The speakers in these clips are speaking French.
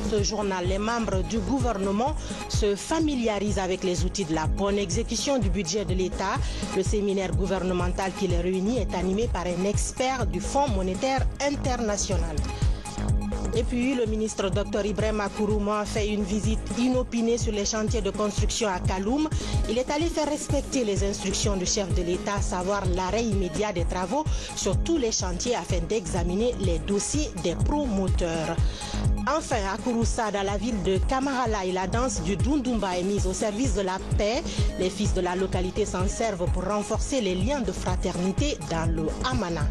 Ce journal, les membres du gouvernement se familiarisent avec les outils de la bonne exécution du budget de l'État. Le séminaire gouvernemental qui les réunit est animé par un expert du Fonds monétaire international. Et puis, le ministre Dr Ibrahima Kourouma a fait une visite inopinée sur les chantiers de construction à Kaloum. Il est allé faire respecter les instructions du chef de l'État, à savoir l'arrêt immédiat des travaux sur tous les chantiers afin d'examiner les dossiers des promoteurs. Enfin, à Kouroussa, dans la ville de Kamarala, la danse du Dundumba est mise au service de la paix. Les fils de la localité s'en servent pour renforcer les liens de fraternité dans le Hamana.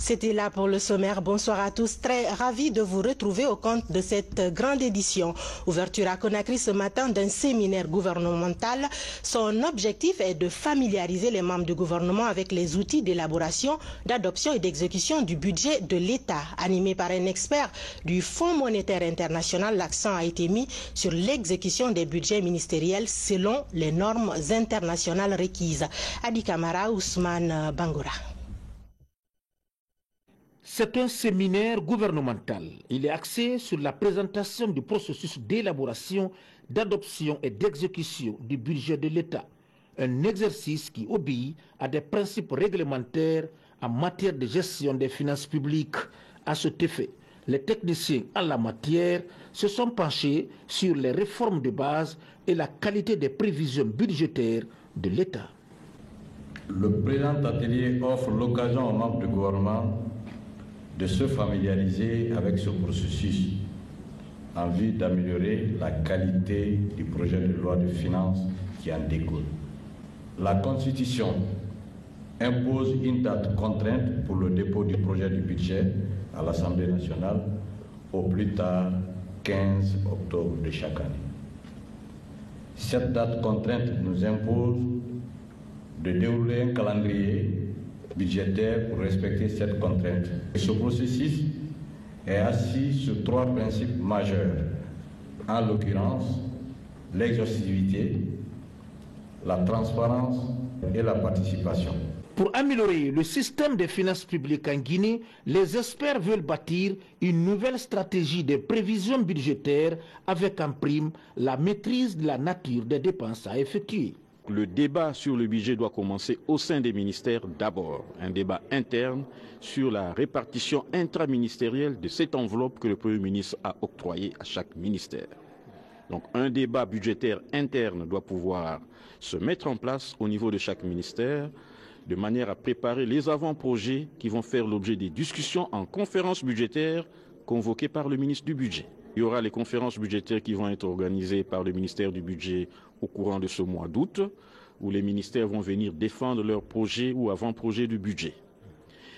C'était là pour le sommaire. Bonsoir à tous. Très ravi de vous retrouver au compte de cette grande édition. Ouverture à Conakry ce matin d'un séminaire gouvernemental. Son objectif est de familiariser les membres du gouvernement avec les outils d'élaboration, d'adoption et d'exécution du budget de l'État. Animé par un expert du Fonds monétaire international, l'accent a été mis sur l'exécution des budgets ministériels selon les normes internationales requises. Adi Kamara, Ousmane Bangoura. C'est un séminaire gouvernemental. Il est axé sur la présentation du processus d'élaboration, d'adoption et d'exécution du budget de l'État. Un exercice qui obéit à des principes réglementaires en matière de gestion des finances publiques. À cet effet, les techniciens en la matière se sont penchés sur les réformes de base et la qualité des prévisions budgétaires de l'État. Le présent atelier offre l'occasion aux membres du gouvernement de se familiariser avec ce processus en vue d'améliorer la qualité du projet de loi de finances qui en découle. La Constitution impose une date contrainte pour le dépôt du projet du budget à l'Assemblée nationale au plus tard 15 octobre de chaque année. Cette date contrainte nous impose de dérouler un calendrier budgétaire pour respecter cette contrainte. Ce processus est assis sur trois principes majeurs, en l'occurrence l'exhaustivité, la transparence et la participation. Pour améliorer le système des finances publiques en Guinée, les experts veulent bâtir une nouvelle stratégie de prévision budgétaire avec en prime la maîtrise de la nature des dépenses à effectuer. Le débat sur le budget doit commencer au sein des ministères d'abord. Un débat interne sur la répartition intraministérielle de cette enveloppe que le Premier ministre a octroyée à chaque ministère. Donc un débat budgétaire interne doit pouvoir se mettre en place au niveau de chaque ministère de manière à préparer les avant-projets qui vont faire l'objet des discussions en conférence budgétaire convoquées par le ministre du Budget. Il y aura les conférences budgétaires qui vont être organisées par le ministère du Budget au courant de ce mois d'août, où les ministères vont venir défendre leurs projets ou avant-projets du budget.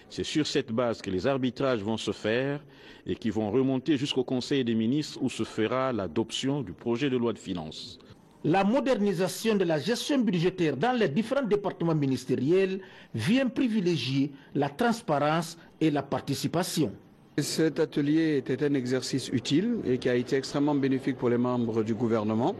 C'est sur cette base que les arbitrages vont se faire et qui vont remonter jusqu'au Conseil des ministres où se fera l'adoption du projet de loi de finances. La modernisation de la gestion budgétaire dans les différents départements ministériels vient privilégier la transparence et la participation. Cet atelier était un exercice utile et qui a été extrêmement bénéfique pour les membres du gouvernement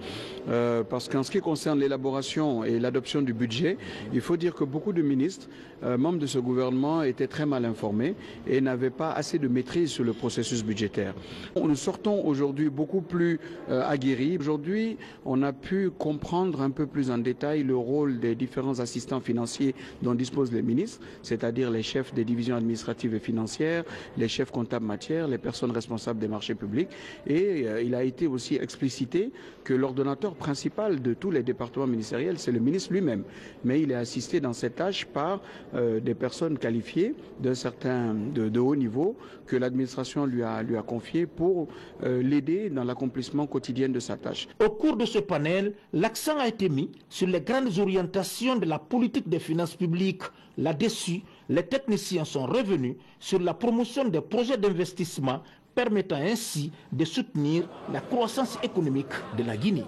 parce qu'en ce qui concerne l'élaboration et l'adoption du budget, il faut dire que beaucoup de ministres, membres de ce gouvernement, étaient très mal informés et n'avaient pas assez de maîtrise sur le processus budgétaire. Nous sortons aujourd'hui beaucoup plus aguerris. Aujourd'hui, on a pu comprendre un peu plus en détail le rôle des différents assistants financiers dont disposent les ministres, c'est-à-dire les chefs des divisions administratives et financières, les chefs comptables matière, les personnes responsables des marchés publics et il a été aussi explicité que l'ordonnateur principal de tous les départements ministériels, c'est le ministre lui-même. Mais il est assisté dans cette tâche par des personnes qualifiées de haut niveau que l'administration lui a confié pour l'aider dans l'accomplissement quotidien de sa tâche. Au cours de ce panel, l'accent a été mis sur les grandes orientations de la politique des finances publiques. Là-dessus, les techniciens sont revenus sur la promotion des projets d'investissement permettant ainsi de soutenir la croissance économique de la Guinée.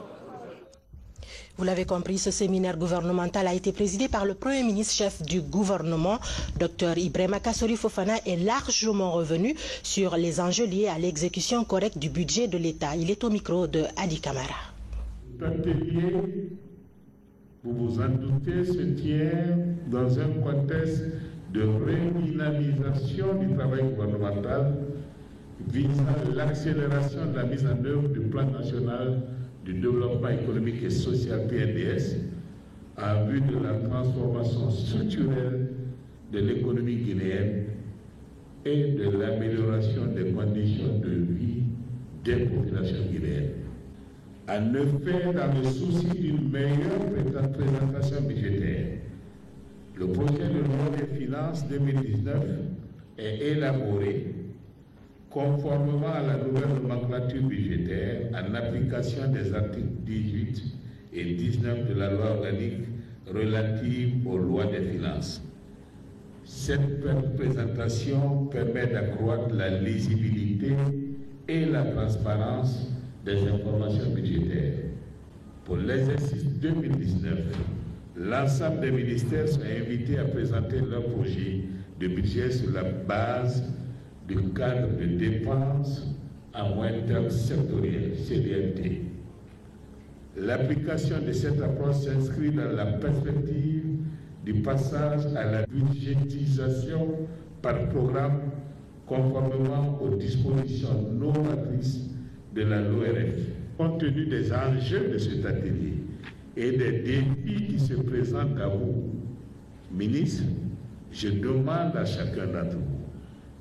Vous l'avez compris, ce séminaire gouvernemental a été présidé par le Premier ministre chef du gouvernement. Dr Ibrahima Kassori Fofana est largement revenu sur les enjeux liés à l'exécution correcte du budget de l'État. Il est au micro de Adi Kamara. Cet atelier, vous vous en doutez, se tient dans un contexte de redynamisation du travail gouvernemental visant l'accélération de la mise en œuvre du plan national du développement économique et social PNDS en vue de la transformation structurelle de l'économie guinéenne et de l'amélioration des conditions de vie des populations guinéennes. En effet, dans le souci d'une meilleure présentation budgétaire, le projet de loi des finances 2019 est élaboré conformément à la nouvelle nomenclature budgétaire en application des articles 18 et 19 de la loi organique relative aux lois des finances. Cette présentation permet d'accroître la lisibilité et la transparence des informations budgétaires. Pour l'exercice 2019, l'ensemble des ministères sont invités à présenter leur projet de budget sur la base du cadre de dépenses à moyen terme sectoriel, CDMT. L'application de cette approche s'inscrit dans la perspective du passage à la budgétisation par programme conformément aux dispositions normatrices de la LORF. Compte tenu des enjeux de cet atelier et des défis qui se présentent à vous, ministre, je demande à chacun d'entre vous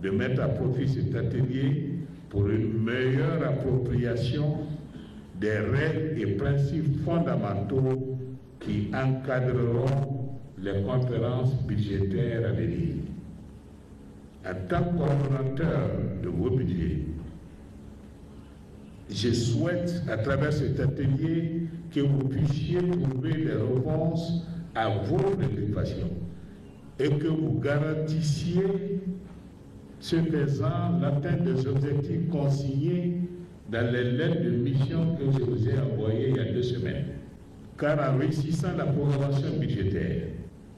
de mettre à profit cet atelier pour une meilleure appropriation des règles et principes fondamentaux qui encadreront les conférences budgétaires à venir. En tant qu'ordonnateur de vos budgets, je souhaite, à travers cet atelier, que vous puissiez trouver des réponses à vos préoccupations et que vous garantissiez ce faisant l'atteinte des objectifs consignés dans les lettres de mission que je vous ai envoyées il y a 2 semaines. Car en réussissant la programmation budgétaire,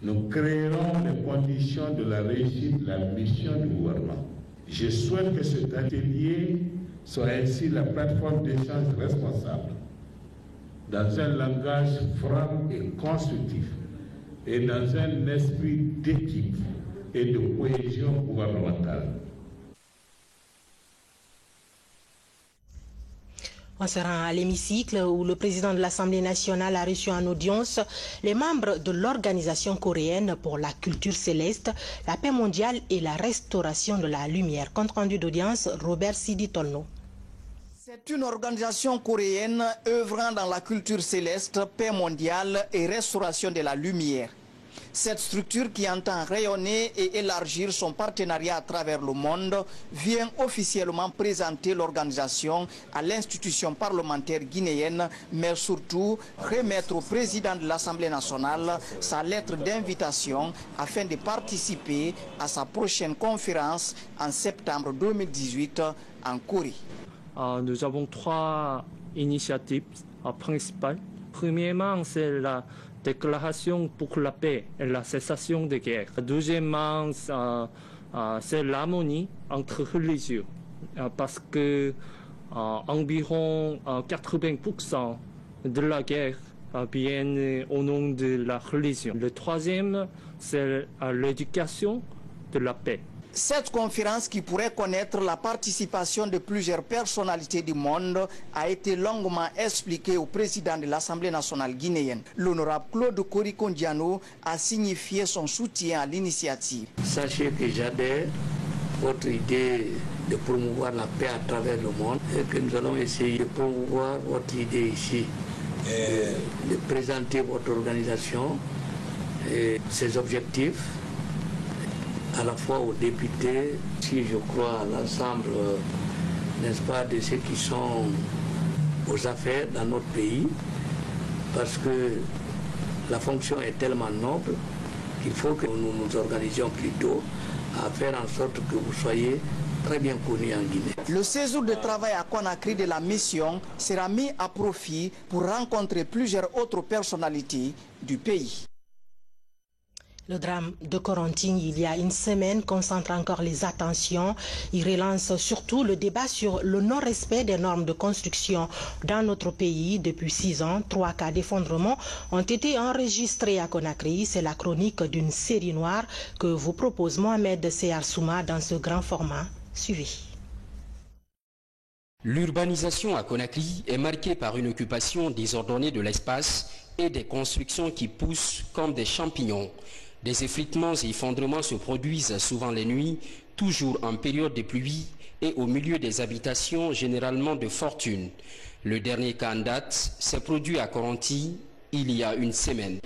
nous créerons les conditions de la réussite de la mission du gouvernement. Je souhaite que cet atelier soit ainsi la plateforme d'échange responsable, dans un langage franc et constructif, et dans un esprit d'équipe et de cohésion gouvernementale. On se rend à l'hémicycle où le président de l'Assemblée nationale a reçu en audience les membres de l'Organisation coréenne pour la culture céleste, la paix mondiale et la restauration de la lumière. Compte rendu d'audience, Robert Sidi Tolno. C'est une organisation coréenne œuvrant dans la culture céleste, paix mondiale et restauration de la lumière. Cette structure qui entend rayonner et élargir son partenariat à travers le monde vient officiellement présenter l'organisation à l'institution parlementaire guinéenne, mais surtout remettre au président de l'Assemblée nationale sa lettre d'invitation afin de participer à sa prochaine conférence en septembre 2018 en Corée. Nous avons 3 initiatives principales. Premièrement, c'est la déclaration pour la paix et la cessation des guerres. Deuxièmement, c'est l'harmonie entre religions, parce que environ 80% de la guerre vient au nom de la religion. Le troisième, c'est l'éducation de la paix. Cette conférence, qui pourrait connaître la participation de plusieurs personnalités du monde, a été longuement expliquée au président de l'Assemblée nationale guinéenne. L'honorable Claude Korikondiano a signifié son soutien à l'initiative. Sachez que j'adhère à votre idée de promouvoir la paix à travers le monde et que nous allons essayer de promouvoir votre idée ici, de présenter votre organisation et ses objectifs à la fois aux députés, si je crois à l'ensemble, n'est-ce pas, de ceux qui sont aux affaires dans notre pays, parce que la fonction est tellement noble qu'il faut que nous nous organisions plutôt à faire en sorte que vous soyez très bien connu en Guinée. Le séjour de travail à Conakry de la mission sera mis à profit pour rencontrer plusieurs autres personnalités du pays. Le drame de Corentin, il y a une semaine, concentre encore les attentions. Il relance surtout le débat sur le non-respect des normes de construction dans notre pays. Depuis 6 ans, 3 cas d'effondrement ont été enregistrés à Conakry. C'est la chronique d'une série noire que vous propose Mohamed Seyar Souma dans ce grand format. Suivez. L'urbanisation à Conakry est marquée par une occupation désordonnée de l'espace et des constructions qui poussent comme des champignons. Des effritements et effondrements se produisent souvent les nuits, toujours en période de pluie et au milieu des habitations généralement de fortune. Le dernier cas en date s'est produit à Corentin il y a une semaine.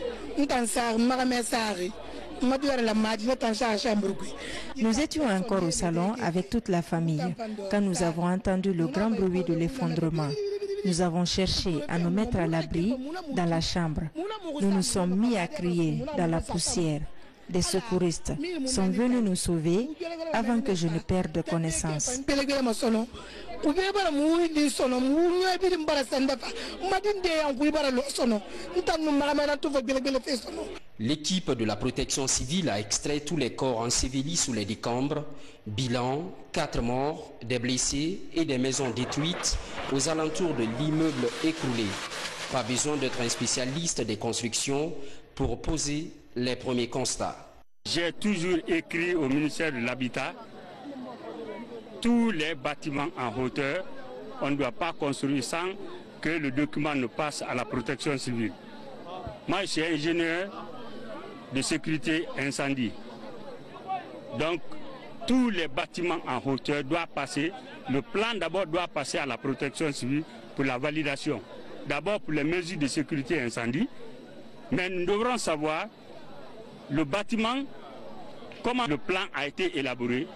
Nous étions encore au salon avec toute la famille quand nous avons entendu le grand bruit de l'effondrement. Nous avons cherché à nous mettre à l'abri dans la chambre. Nous nous sommes mis à crier dans la poussière. Des secouristes sont venus nous sauver avant que je ne perde connaissance. L'équipe de la protection civile a extrait tous les corps ensevelis sous les décombres. Bilan, 4 morts, des blessés et des maisons détruites aux alentours de l'immeuble écroulé. Pas besoin d'être un spécialiste des constructions pour poser les premiers constats. J'ai toujours écrit au ministère de l'Habitat, tous les bâtiments en hauteur, on ne doit pas construire sans que le document ne passe à la protection civile. Moi, je suis ingénieur de sécurité incendie. Donc, tous les bâtiments en hauteur doivent passer, le plan d'abord doit passer à la protection civile pour la validation. D'abord pour les mesures de sécurité incendie, mais nous devrons savoir le bâtiment, comment le plan a été élaboré,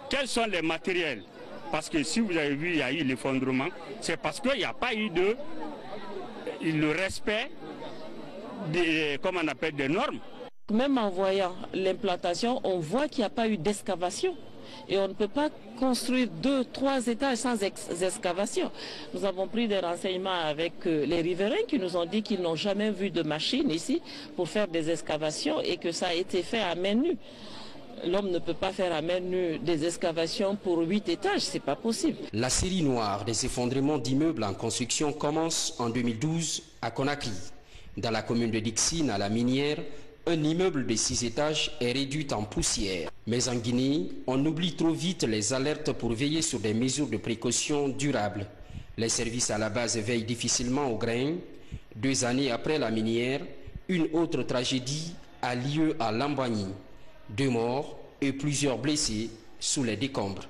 quels sont les matériels. Parce que si vous avez vu, il y a eu l'effondrement, c'est parce qu'il n'y a pas eu le respect des, comment on appelle, des normes. Même en voyant l'implantation, on voit qu'il n'y a pas eu d'excavation. Et on ne peut pas construire 2, 3 étages sans excavation. Nous avons pris des renseignements avec les riverains qui nous ont dit qu'ils n'ont jamais vu de machine ici pour faire des excavations et que ça a été fait à main nue. L'homme ne peut pas faire à main nue des excavations pour 8 étages, c'est pas possible. La série noire des effondrements d'immeubles en construction commence en 2012 à Conakry. Dans la commune de Dixine, à la minière, un immeuble de 6 étages est réduit en poussière. Mais en Guinée, on oublie trop vite les alertes pour veiller sur des mesures de précaution durables. Les services à la base veillent difficilement au grain. 2 années après la minière, une autre tragédie a lieu à Lambagny. 2 morts et plusieurs blessés sous les décombres.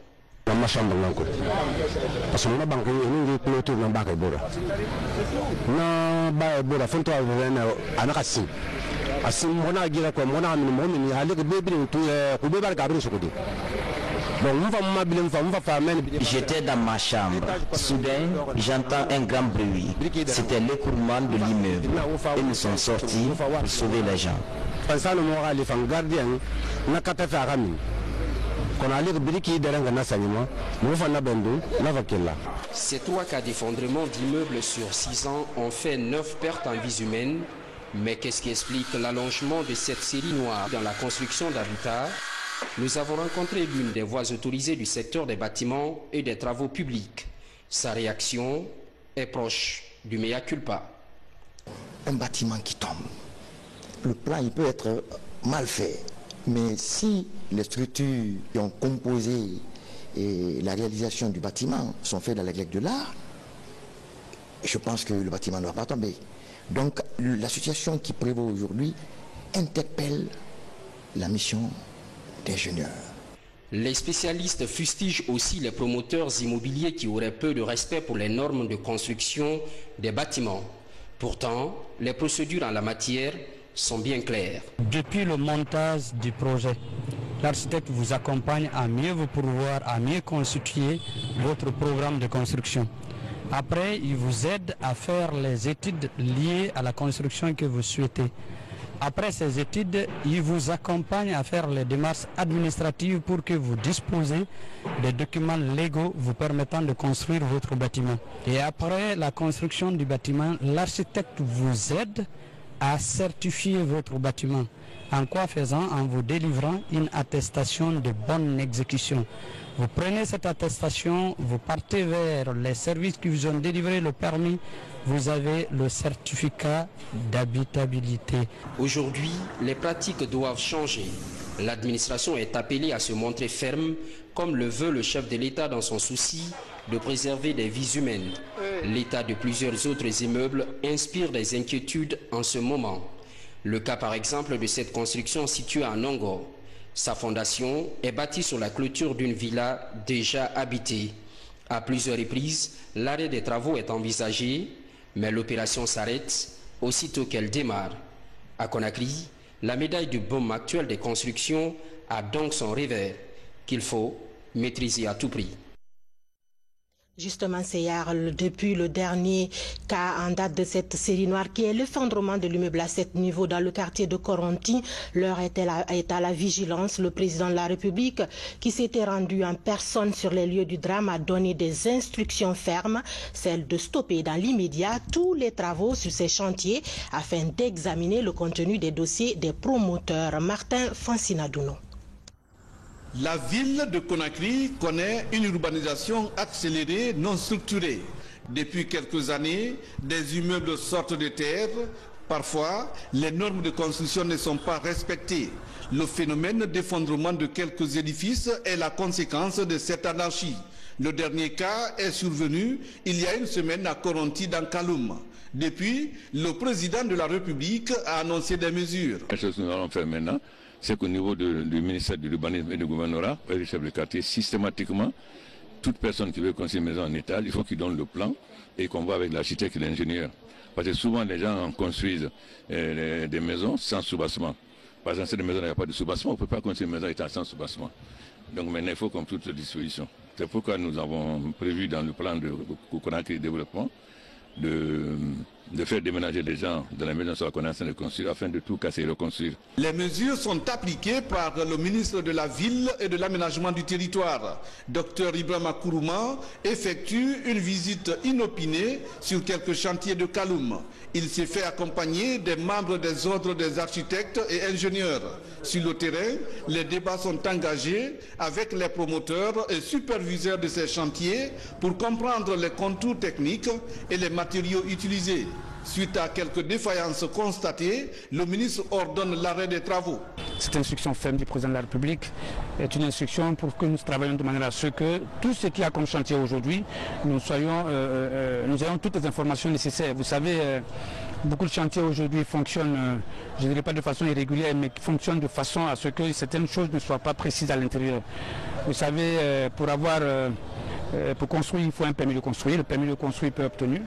J'étais dans ma chambre. Soudain, j'entends un grand bruit. C'était l'écroulement de l'immeuble. Et nous sommes sortis pour sauver les gens. Ces 3 cas d'effondrement d'immeubles sur 6 ans ont fait 9 pertes en vies humaines. Mais qu'est-ce qui explique l'allongement de cette série noire dans la construction d'habitat? Nous avons rencontré l'une des voies autorisées du secteur des bâtiments et des travaux publics. Sa réaction est proche du mea culpa. Un bâtiment qui tombe, le plan il peut être mal fait, mais si les structures qui ont composé et la réalisation du bâtiment sont faites dans les règles de l'art, je pense que le bâtiment ne va pas tomber. Donc la situation qui prévaut aujourd'hui interpelle la mission d'ingénieurs. Les spécialistes fustigent aussi les promoteurs immobiliers qui auraient peu de respect pour les normes de construction des bâtiments. Pourtant, les procédures en la matière sont bien claires. Depuis le montage du projet, l'architecte vous accompagne à mieux vous pourvoir, à mieux constituer votre programme de construction. Après, il vous aide à faire les études liées à la construction que vous souhaitez. Après ces études, il vous accompagne à faire les démarches administratives pour que vous disposez des documents légaux vous permettant de construire votre bâtiment. Et après la construction du bâtiment, l'architecte vous aide à certifier votre bâtiment. En quoi faisant? En vous délivrant une attestation de bonne exécution. Vous prenez cette attestation, vous partez vers les services qui vous ont délivré le permis, vous avez le certificat d'habitabilité. Aujourd'hui, les pratiques doivent changer. L'administration est appelée à se montrer ferme, comme le veut le chef de l'État dans son souci de préserver des vies humaines. L'état de plusieurs autres immeubles inspire des inquiétudes en ce moment. Le cas par exemple de cette construction située à Nongo. Sa fondation est bâtie sur la clôture d'une villa déjà habitée. À plusieurs reprises, l'arrêt des travaux est envisagé, mais l'opération s'arrête aussitôt qu'elle démarre. À Conakry, la médaille de baume actuelle des constructions a donc son revers, qu'il faut maîtriser à tout prix. Justement, c'est hier, depuis le dernier cas en date de cette série noire qui est l'effondrement de l'immeuble à 7 niveaux dans le quartier de Coronti. L'heure est à la vigilance. Le président de la République, qui s'était rendu en personne sur les lieux du drame, a donné des instructions fermes, celles de stopper dans l'immédiat tous les travaux sur ces chantiers afin d'examiner le contenu des dossiers des promoteurs. Martin Fancinadouno. La ville de Conakry connaît une urbanisation accélérée non structurée. Depuis quelques années, des immeubles sortent de terre. Parfois, les normes de construction ne sont pas respectées. Le phénomène d'effondrement de quelques édifices est la conséquence de cette anarchie. Le dernier cas est survenu il y a une semaine à Coronti dans Kaloum. Depuis, le président de la République a annoncé des mesures. La chose que nous allons faire maintenant, c'est qu'au niveau du ministère de l'Urbanisme et du gouvernorat, et du chef de quartier, systématiquement, toute personne qui veut construire une maison en état, il faut qu'il donne le plan et qu'on voit avec l'architecte et l'ingénieur. Parce que souvent, les gens construisent des maisons sans soubassement. Par exemple, si les maisons n'ont pas de soubassement, on ne peut pas construire une maison état sans soubassement. Donc maintenant, il faut qu'on trouve toute disposition. C'est pourquoi nous avons prévu dans le plan de Conakry Développement de faire déménager les gens de la maison sur la connaissance de construire afin de tout casser et reconstruire. Les mesures sont appliquées par le ministre de la Ville et de l'Aménagement du Territoire. Dr Ibrahima Kourouma effectue une visite inopinée sur quelques chantiers de Kaloum. Il s'est fait accompagner des membres des ordres des architectes et ingénieurs. Sur le terrain, les débats sont engagés avec les promoteurs et superviseurs de ces chantiers pour comprendre les contours techniques et les matériaux utilisés. Suite à quelques défaillances constatées, le ministre ordonne l'arrêt des travaux. Cette instruction ferme du président de la République est une instruction pour que nous travaillions de manière à ce que tout ce qu'il y a comme chantier aujourd'hui, nous ayons toutes les informations nécessaires. Vous savez, beaucoup de chantiers aujourd'hui fonctionnent, je ne dirais pas de façon irrégulière, mais fonctionnent de façon à ce que certaines choses ne soient pas précises à l'intérieur. Vous savez, pour construire, il faut un permis de construire. Le permis de construire peut être obtenu.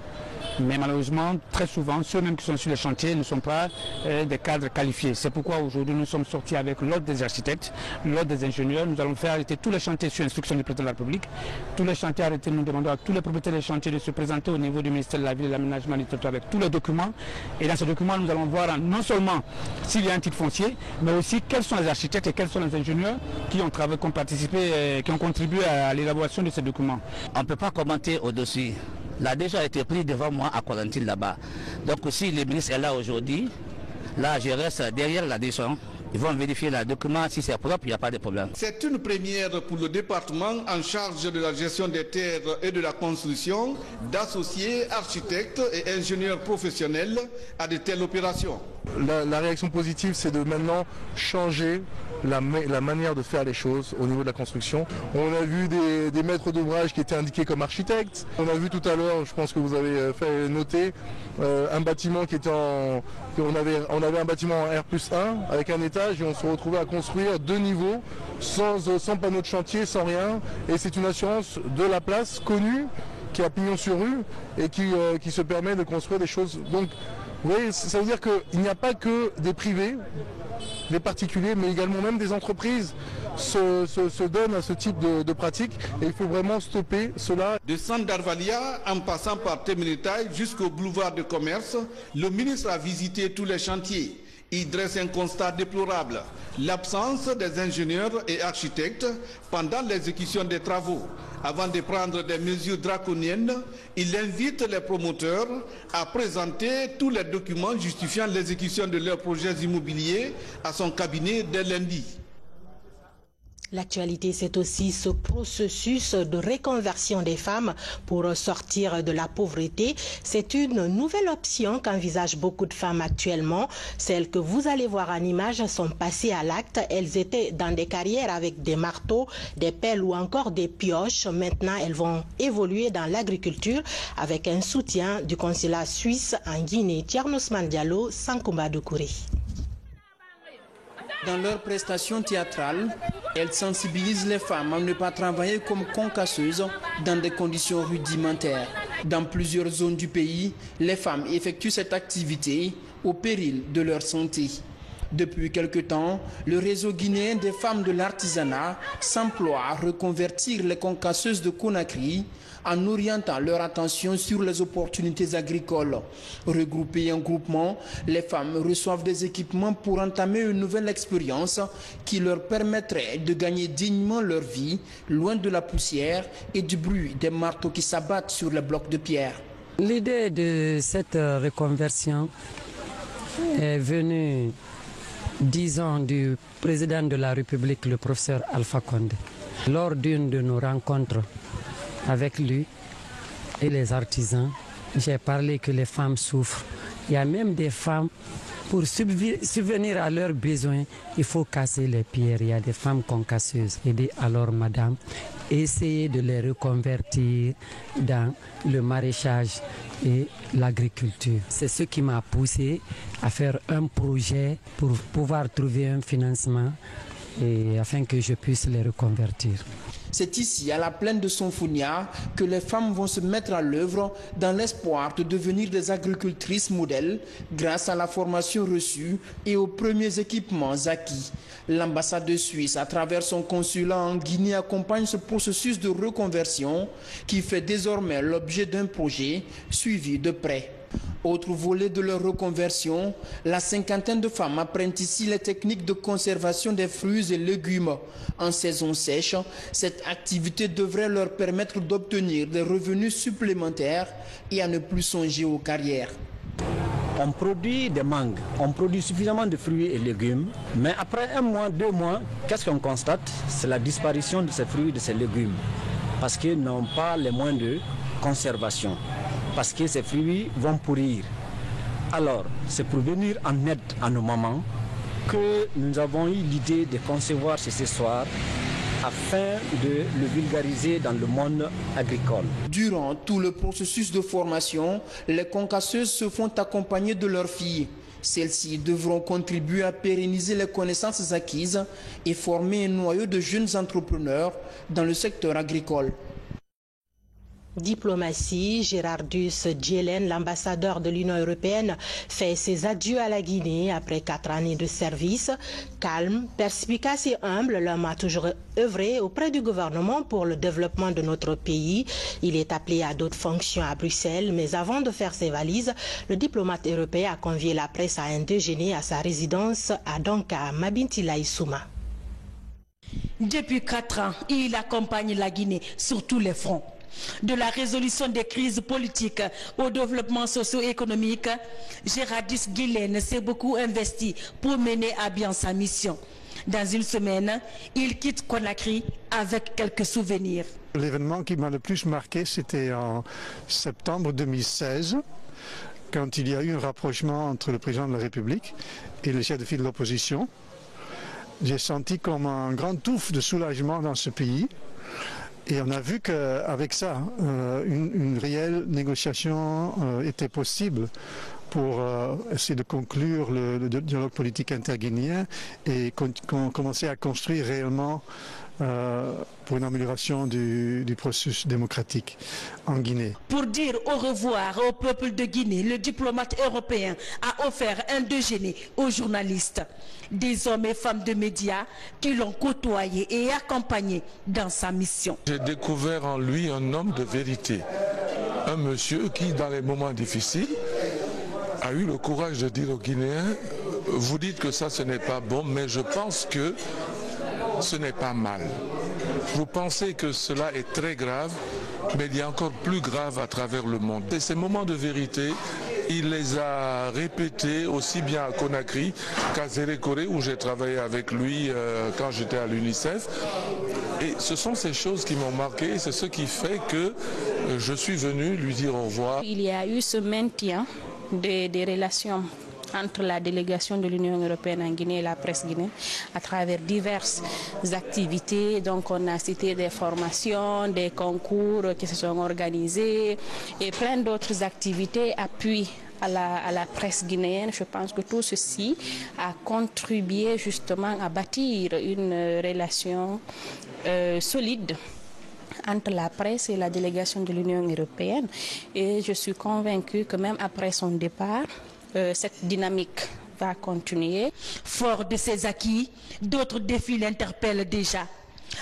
Mais malheureusement, très souvent, ceux même qui sont sur les chantiers ne sont pas des cadres qualifiés. C'est pourquoi aujourd'hui nous sommes sortis avec l'ordre des architectes, l'ordre des ingénieurs. Nous allons faire arrêter tous les chantiers sur instruction du président de la République. Tous les chantiers arrêtés, nous demandons à tous les propriétaires des chantiers de se présenter au niveau du ministère de la Ville et de l'Aménagement du Territoire avec tous les documents. Et dans ces documents, nous allons voir non seulement s'il y a un titre foncier, mais aussi quels sont les architectes et quels sont les ingénieurs qui ont travaillé, qui ont participé, qui ont contribué à l'élaboration de ces documents. On ne peut pas commenter au-dessus. La déjà a été pris devant moi à Coronti là-bas. Donc si le ministre est là aujourd'hui, là je reste derrière la décision. Ils vont vérifier le document, si c'est propre, il n'y a pas de problème. C'est une première pour le département en charge de la gestion des terres et de la construction d'associer architectes et ingénieurs professionnels à de telles opérations. La réaction positive, c'est de maintenant changer la manière de faire les choses au niveau de la construction. On a vu des maîtres d'ouvrage qui étaient indiqués comme architectes. On a vu tout à l'heure, je pense que vous avez fait noter, un bâtiment qui était on avait un bâtiment en R+1 avec un étage et on se retrouvait à construire 2 niveaux sans panneau de chantier, sans rien. Et c'est une assurance de la place connue qui a pignon sur rue et qui se permet de construire des choses. Donc, vous voyez, ça veut dire qu'il n'y a pas que des privés, des particuliers, mais également même des entreprises se donnent à ce type de pratique et il faut vraiment stopper cela. De Sandarvalia en passant par Temenetaï jusqu'au boulevard de commerce, le ministre a visité tous les chantiers. y dresse un constat déplorable. L'absence des ingénieurs et architectes pendant l'exécution des travaux. Avant de prendre des mesures draconiennes, il invite les promoteurs à présenter tous les documents justifiant l'exécution de leurs projets immobiliers à son cabinet dès lundi. L'actualité, c'est aussi ce processus de reconversion des femmes pour sortir de la pauvreté. C'est une nouvelle option qu'envisagent beaucoup de femmes actuellement. Celles que vous allez voir en image sont passées à l'acte. Elles étaient dans des carrières avec des marteaux, des pelles ou encore des pioches. Maintenant, elles vont évoluer dans l'agriculture avec un soutien du consulat suisse en Guinée. Thierno Ousmane Diallo, Sankoumba Doukouré. Dans leurs prestations théâtrales, elles sensibilisent les femmes à ne pas travailler comme concasseuses dans des conditions rudimentaires. Dans plusieurs zones du pays, les femmes effectuent cette activité au péril de leur santé. Depuis quelque temps, le réseau guinéen des femmes de l'artisanat s'emploie à reconvertir les concasseuses de Conakry en orientant leur attention sur les opportunités agricoles. Regroupées en groupement, les femmes reçoivent des équipements pour entamer une nouvelle expérience qui leur permettrait de gagner dignement leur vie, loin de la poussière et du bruit des marteaux qui s'abattent sur les blocs de pierre. L'idée de cette reconversion est venue, disons, du président de la République, le professeur Alpha Condé. Lors d'une de nos rencontres avec lui et les artisans, j'ai parlé que les femmes souffrent. Il y a même des femmes, pour subvenir à leurs besoins, il faut casser les pierres. Il y a des femmes concasseuses. Et dit alors, madame, essayez de les reconvertir dans le maraîchage et l'agriculture. C'est ce qui m'a poussé à faire un projet pour pouvoir trouver un financement et afin que je puisse les reconvertir. C'est ici, à la plaine de Sonfounia, que les femmes vont se mettre à l'œuvre dans l'espoir de devenir des agricultrices modèles grâce à la formation reçue et aux premiers équipements acquis. L'ambassade de Suisse, à travers son consulat en Guinée, accompagne ce processus de reconversion qui fait désormais l'objet d'un projet suivi de près. Autre volet de leur reconversion, la cinquantaine de femmes apprennent ici les techniques de conservation des fruits et légumes. En saison sèche, cette activité devrait leur permettre d'obtenir des revenus supplémentaires et à ne plus songer aux carrières. On produit des mangues, on produit suffisamment de fruits et légumes, mais après 1 mois, 2 mois, qu'est-ce qu'on constate? C'est la disparition de ces fruits et de ces légumes, parce qu'ils n'ont pas les moyens de conservation, parce que ces fruits vont pourrir. Alors, c'est pour venir en aide à nos mamans que nous avons eu l'idée de concevoir ce soir afin de le vulgariser dans le monde agricole. Durant tout le processus de formation, les concasseuses se font accompagner de leurs filles. Celles-ci devront contribuer à pérenniser les connaissances acquises et former un noyau de jeunes entrepreneurs dans le secteur agricole. Diplomatie, Gérardus Djelen, l'ambassadeur de l'Union européenne, fait ses adieux à la Guinée après 4 années de service. Calme, perspicace et humble, l'homme a toujours œuvré auprès du gouvernement pour le développement de notre pays. Il est appelé à d'autres fonctions à Bruxelles, mais avant de faire ses valises, le diplomate européen a convié la presse à un déjeuner à sa résidence à Donka, Mabintila Issouma. Depuis 4 ans, il accompagne la Guinée sur tous les fronts. De la résolution des crises politiques au développement socio-économique, Gérardus Djelen s'est beaucoup investi pour mener à bien sa mission. Dans une semaine, il quitte Conakry avec quelques souvenirs. L'événement qui m'a le plus marqué, c'était en septembre 2016, quand il y a eu un rapprochement entre le président de la République et le chef de file de l'opposition. J'ai senti comme un grand touffe de soulagement dans ce pays. Et on a vu qu'avec ça, une réelle négociation était possible pour essayer de conclure le dialogue politique interguinéen et commencer à construire réellement pour une amélioration du processus démocratique en Guinée. Pour dire au revoir au peuple de Guinée, le diplomate européen a offert un déjeuner aux journalistes, des hommes et femmes de médias qui l'ont côtoyé et accompagné dans sa mission. J'ai découvert en lui un homme de vérité, un monsieur qui, dans les moments difficiles, a eu le courage de dire aux Guinéens vous dites que ça, ce n'est pas bon, mais je pense que ce n'est pas mal. Vous pensez que cela est très grave, mais il y a encore plus grave à travers le monde. Et ces moments de vérité, il les a répétés aussi bien à Conakry qu'à Zérékoré, où j'ai travaillé avec lui quand j'étais à l'UNICEF. Et ce sont ces choses qui m'ont marqué, c'est ce qui fait que je suis venu lui dire au revoir. Il y a eu ce maintien des relations entre la délégation de l'Union européenne en Guinée et la presse guinéenne à travers diverses activités. Donc on a cité des formations, des concours qui se sont organisés et plein d'autres activités appui à la presse guinéenne. Je pense que tout ceci a contribué justement à bâtir une relation solide entre la presse et la délégation de l'Union européenne. Et je suis convaincue que même après son départ, cette dynamique va continuer. Fort de ses acquis, d'autres défis l'interpellent déjà.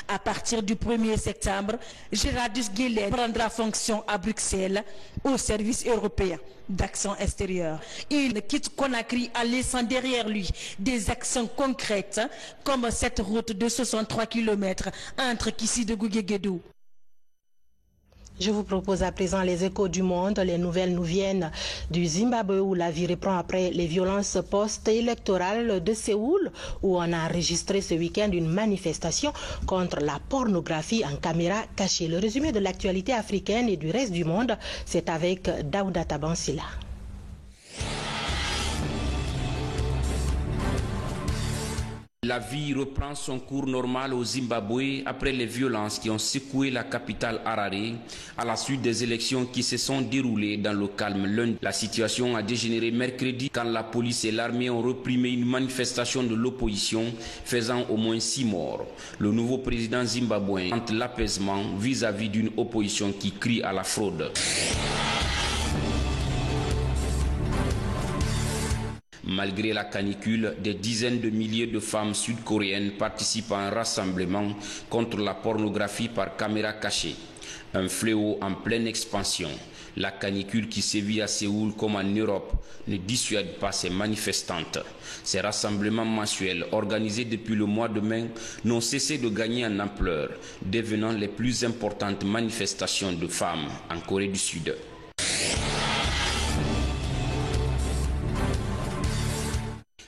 À partir du 1er septembre, Gérardus Guélé prendra fonction à Bruxelles au service européen d'action extérieure. Il quitte Conakry en laissant derrière lui des actions concrètes comme cette route de 63 km entre Kissidegou et Guédou. Je vous propose à présent les échos du monde. Les nouvelles nous viennent du Zimbabwe où la vie reprend après les violences post-électorales de Séoul où on a enregistré ce week-end une manifestation contre la pornographie en caméra cachée. Le résumé de l'actualité africaine et du reste du monde, c'est avec Daouda Tabansila. La vie reprend son cours normal au Zimbabwe après les violences qui ont secoué la capitale Harare à la suite des élections qui se sont déroulées dans le calme lundi. La situation a dégénéré mercredi quand la police et l'armée ont reprimé une manifestation de l'opposition faisant au moins 6 morts. Le nouveau président zimbabwéen tente l'apaisement vis-à-vis d'une opposition qui crie à la fraude. Malgré la canicule, des dizaines de milliers de femmes sud-coréennes participent à un rassemblement contre la pornographie par caméra cachée. Un fléau en pleine expansion. La canicule qui sévit à Séoul comme en Europe ne dissuade pas ces manifestantes. Ces rassemblements mensuels organisés depuis le mois de mai n'ont cessé de gagner en ampleur, devenant les plus importantes manifestations de femmes en Corée du Sud.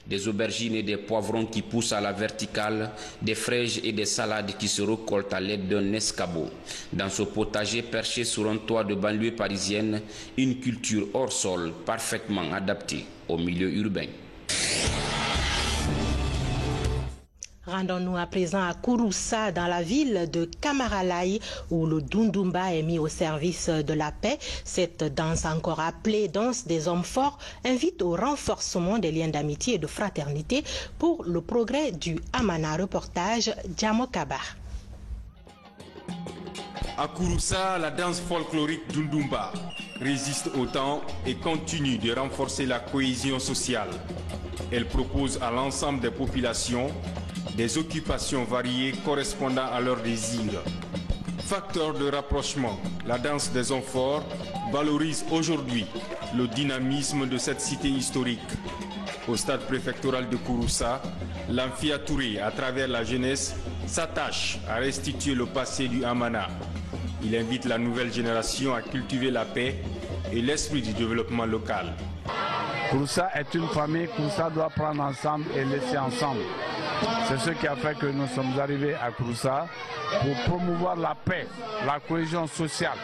Des aubergines et des poivrons qui poussent à la verticale, des fraises et des salades qui se récoltent à l'aide d'un escabeau. Dans ce potager perché sur un toit de banlieue parisienne, une culture hors sol parfaitement adaptée au milieu urbain. Rendons-nous à présent à Kouroussa, dans la ville de Kamaralai, où le Dundumba est mis au service de la paix. Cette danse, encore appelée danse des hommes forts, invite au renforcement des liens d'amitié et de fraternité pour le progrès du Amana. Reportage Djamo Kabar. À Kouroussa, la danse folklorique Dundumba résiste au temps et continue de renforcer la cohésion sociale. Elle propose à l'ensemble des populations des occupations variées correspondant à leurs désirs. Facteur de rapprochement, la danse des hommes forts valorise aujourd'hui le dynamisme de cette cité historique. Au stade préfectoral de Kouroussa, l'Amphia Touré, à travers la jeunesse, s'attache à restituer le passé du Amana. Il invite la nouvelle génération à cultiver la paix et l'esprit du développement local. Kouroussa est une famille, Kouroussa doit prendre ensemble et laisser ensemble. C'est ce qui a fait que nous sommes arrivés à Kouroussa pour promouvoir la paix, la cohésion sociale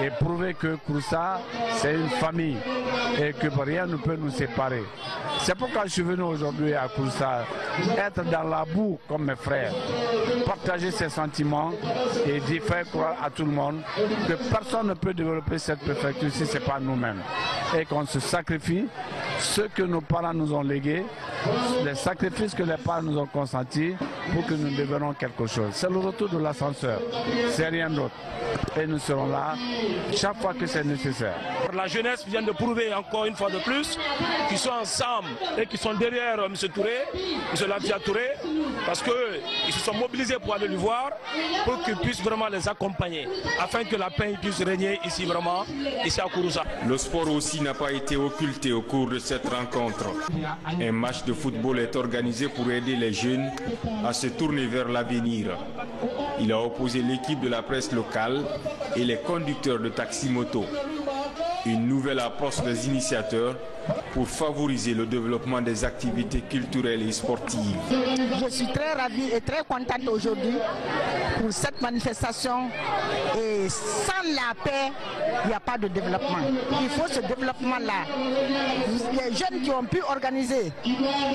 et prouver que Kouroussa, c'est une famille et que rien ne peut nous séparer. C'est pourquoi je suis venu aujourd'hui à Kouroussa, être dans la boue comme mes frères, partager ses sentiments et dire, faire croire à tout le monde que personne ne peut développer cette préfecture si ce n'est pas nous-mêmes. Et qu'on se sacrifie, ce que nos parents nous ont légué, les sacrifices que les parents nous ont consentis pour que nous devenions quelque chose. C'est le retour de l'ascenseur, c'est rien d'autre. Et nous serons là chaque fois que c'est nécessaire. joueurs, la jeunesse vient de prouver encore une fois de plus qu'ils sont ensemble et qu'ils sont derrière M. Touré, M. Lafia Touré, parce qu'ils se sont mobilisés pour aller le voir, pour qu'il puisse vraiment les accompagner, afin que la paix puisse régner ici vraiment, ici à Kouroussa. Le sport aussi n'a pas été occulté au cours de cette rencontre. Un match de football est organisé pour aider les jeunes à se tourner vers l'avenir. Il a opposé l'équipe de la presse locale et les conducteurs de taxi-moto. Une nouvelle approche des initiateurs pour favoriser le développement des activités culturelles et sportives. Je suis très ravie et très contente aujourd'hui pour cette manifestation. Et sans la paix, il n'y a pas de développement. Il faut ce développement-là. Les jeunes qui ont pu organiser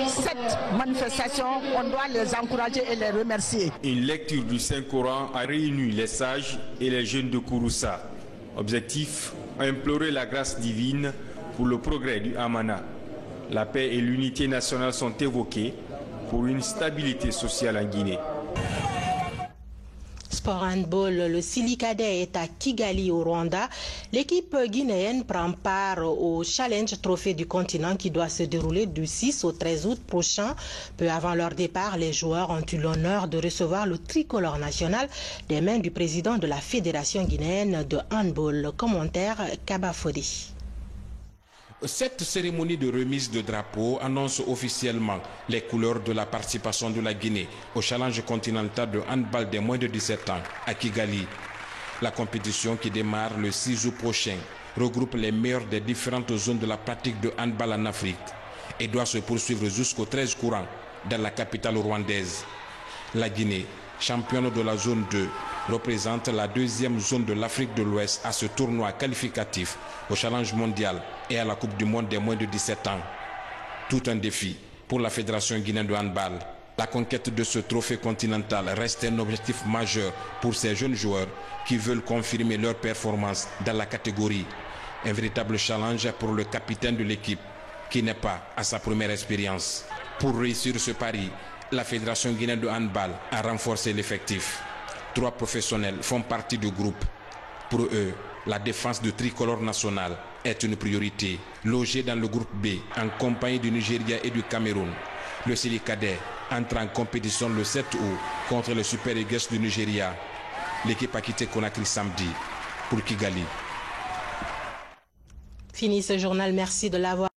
cette manifestation, on doit les encourager et les remercier. Une lecture du Saint-Coran a réuni les sages et les jeunes de Kouroussa. Objectif, implorer la grâce divine pour le progrès du Hamana. La paix et l'unité nationale sont évoquées pour une stabilité sociale en Guinée. Sport handball, le Sili Cadet est à Kigali au Rwanda. L'équipe guinéenne prend part au Challenge Trophée du continent qui doit se dérouler du 6 au 13 août prochain. Peu avant leur départ, les joueurs ont eu l'honneur de recevoir le tricolore national des mains du président de la Fédération guinéenne de handball. Le commentaire Kaba Fodi. Cette cérémonie de remise de drapeau annonce officiellement les couleurs de la participation de la Guinée au challenge continental de handball des moins de 17 ans à Kigali. La compétition qui démarre le 6 août prochain regroupe les meilleurs des différentes zones de la pratique de handball en Afrique et doit se poursuivre jusqu'au 13 courant dans la capitale rwandaise. La Guinée, championne de la zone 2, représente la deuxième zone de l'Afrique de l'Ouest à ce tournoi qualificatif au challenge mondial et à la Coupe du monde des moins de 17 ans. Tout un défi pour la Fédération guinéenne de handball. La conquête de ce trophée continental reste un objectif majeur pour ces jeunes joueurs qui veulent confirmer leur performance dans la catégorie. Un véritable challenge pour le capitaine de l'équipe qui n'est pas à sa première expérience. Pour réussir ce pari, la Fédération guinéenne de handball a renforcé l'effectif. 3 professionnels font partie du groupe. Pour eux, la défense du tricolore national est une priorité. Logé dans le groupe B en compagnie du Nigeria et du Cameroun, le Sili Cadet entre en compétition le 7 août contre les Super Eagles du Nigeria. L'équipe a quitté Conakry samedi pour Kigali. Fini ce journal, merci de l'avoir